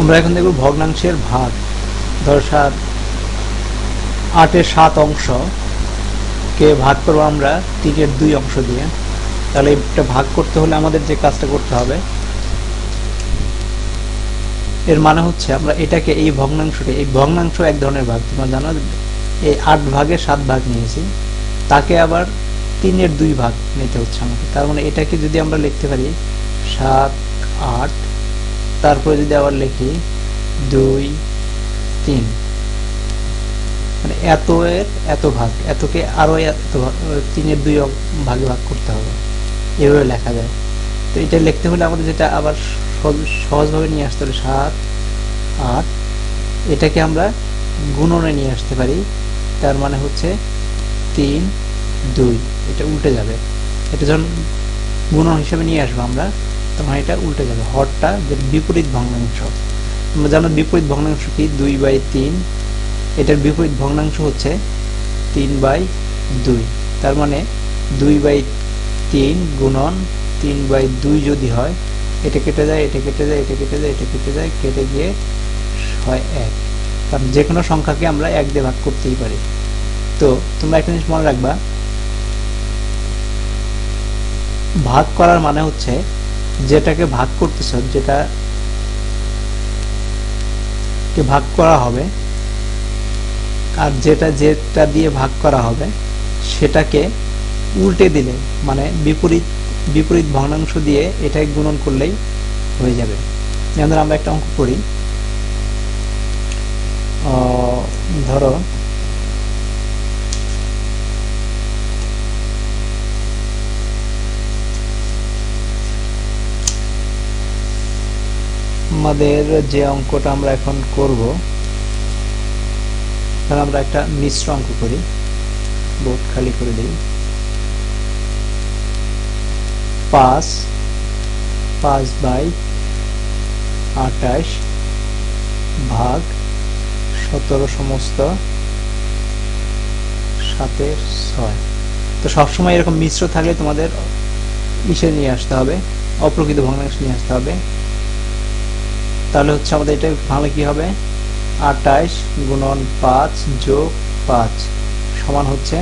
আমরা এখন দেখব ভগ্নাংশের ভাগ। ধর 8-এর 7 অংশ কে ভাগ করব আমরা 3-এর 2 অংশ দিয়ে। তাহলে এটা ভাগ করতে হলে আমাদের যে কাজটা করতে হবে, এর মানে হচ্ছে আমরা এটাকে এই ভগ্নাংশ এক ধরনের ভাগ, তোমরা জানো এই 8 ভাগে 7 ভাগ নিয়েছি, তাকে আবার 3-এর 2 ভাগ নিতে হচ্ছে আমাকে। তার মানে এটাকে যদি আমরা লিখতে পারি 7, 8, তারপরে যদি আবার লিখি 2, 3, মানে এত এর এত ভাগ, এতকে আরো 3-এর 2 ভাগে ভাগ করতে হবে, এভাবে লেখা যায়। তো এটা লিখতে হলে আমাদের যেটা আবার সহজভাবে নিয়ে আসতে হবে 7, 8, এটাকে আমরা গুণনে নিয়ে আসতে পারি। তার মানে হচ্ছে 3, 2, এটা উল্টে যাবে। এটা যখন গুণন হিসেবে নিয়ে আসবো আমরা, তখন এটা উল্টে যাবে। হরটা যে বিপরীত ভগ্নাংশ, আমরা জানো বিপরীত ভগ্নাংশ কি 2/3, এটার বিপরীত ভগ্নাংশ হচ্ছে 3/2। তার মানে 2/3 গুণন 3/2 যদি হয়, এটা কেটে যায়, এটা কেটে যায়, এটা কেটে যায়, এটা কেটে যায়, কেটে গিয়ে হয় 1। কারণ যে কোনো সংখ্যাকে আমরা 1 দিয়ে ভাগ করতেই পারি। তো তোমরা একটা জিনিস মনে রাখবা, ভাগ করার মানে হচ্ছে যেটাকে ভাগ করতেছ, যেটাকে ভাগ করা হবে, আর যেটা দিয়ে ভাগ করা হবে সেটাকে উল্টে দিলে, মানে বিপরীত ভগ্নাংশ দিয়ে এটাকে গুণন করলেই হয়ে যাবে। যেমন আমরা একটা অঙ্ক করি, ধরো আমাদের যে অঙ্কটা আমরা এখন করব, তাহলে আমরা একটা মিশ্র অঙ্ক করি, বোর্ড খালি করে দিই। 5/28 ভাগ 17 সমস্ত 7/6। তো সবসময় এরকম মিশ্র থাকলে তোমাদের ইসে নিয়ে আসতে হবে, অপ্রকৃত ভগ্নাংশ নিয়ে আসতে হবে। তাহলে হচ্ছে আমাদের এটা ভাঙলে কি হবে, 28 গুণন 5 যোগ 5 সমান হচ্ছে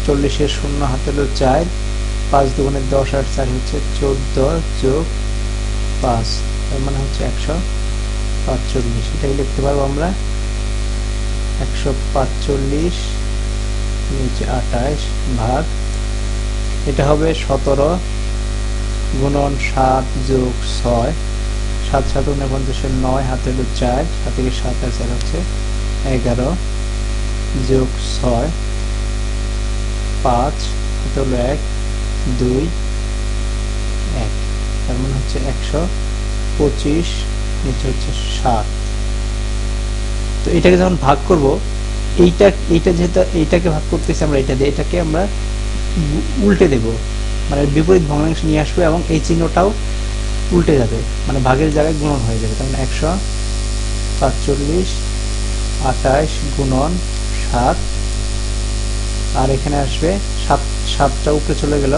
40-এর 0 হাতে হলো 4, 5 দুগুণে 10 আর 4 হচ্ছে 14 যোগ 5, তার মানে হচ্ছে 145। এটাই লিখতে পারবো আমরা 145 নিচে 28 ভাগ, এটা হবে 17 গুণন 7 যোগ 6, 7 7 49-এর 9 হাতে হলো 4, 7 থেকে 7 আর 4 হচ্ছে 11 যোগ 6, 5 হাতে হলো 1, 2, 1, তার মানে হচ্ছে 125 নিচে হচ্ছে 7। তো এটাকে যখন ভাগ করব, এইটা যেহেতু এইটাকে ভাগ করতেছি আমরা, এটা দিয়ে এটাকে আমরা উল্টে দেব, মানে বিপরীত ভগ্নাংশ নিয়ে আসবে এবং এই চিহ্নটাও উল্টে যাবে, মানে ভাগের জায়গায় গুণন হয়ে যাবে। তার মানে 145 28 গুণন 7, আর এখানে আসবে 7টা উপরে চলে গেল,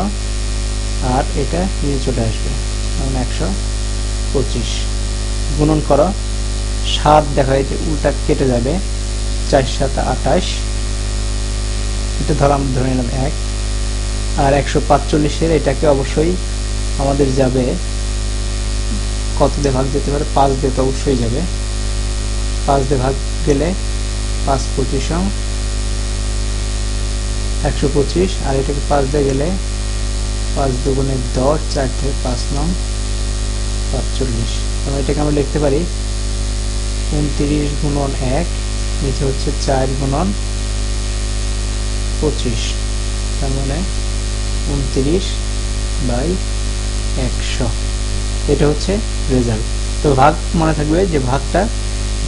আর এটা নিচে চলে আসবে, মানে 125 গুণন করো 7, দেখা যায় যে উল্টা কেটে যাবে, 4 7 28, এটা ধরে নিলাম 1। আর 145-এর এটাকে অবশ্যই আমাদের যাবে কত দিয়ে ভাগ যেতে পারে, 5 দিয়ে তো অবশ্যই যাবে। 5 দিয়ে ভাগ গেলে 5 25 125, আর এটাকে 5 দিয়ে গেলে 5 দুগুণে 10, 4 থেকে 5 9 45। তাহলে এটাকে আমরা লিখতে পারি 29 গুণন 1 নিচে হচ্ছে 4 গুণন 25, তার মানে 29/100। এটা হচ্ছে রেজাল্ট। তো ভাগ মনে থাকবে যে ভাগটা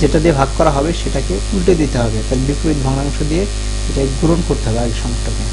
যেটা দিয়ে ভাগ করা হবে সেটাকে উল্টে দিতে হবে, তার বিপরীত ভগ্নাংশ দিয়ে এটা গুণন করতে হবে আগের সংখ্যাটাকে।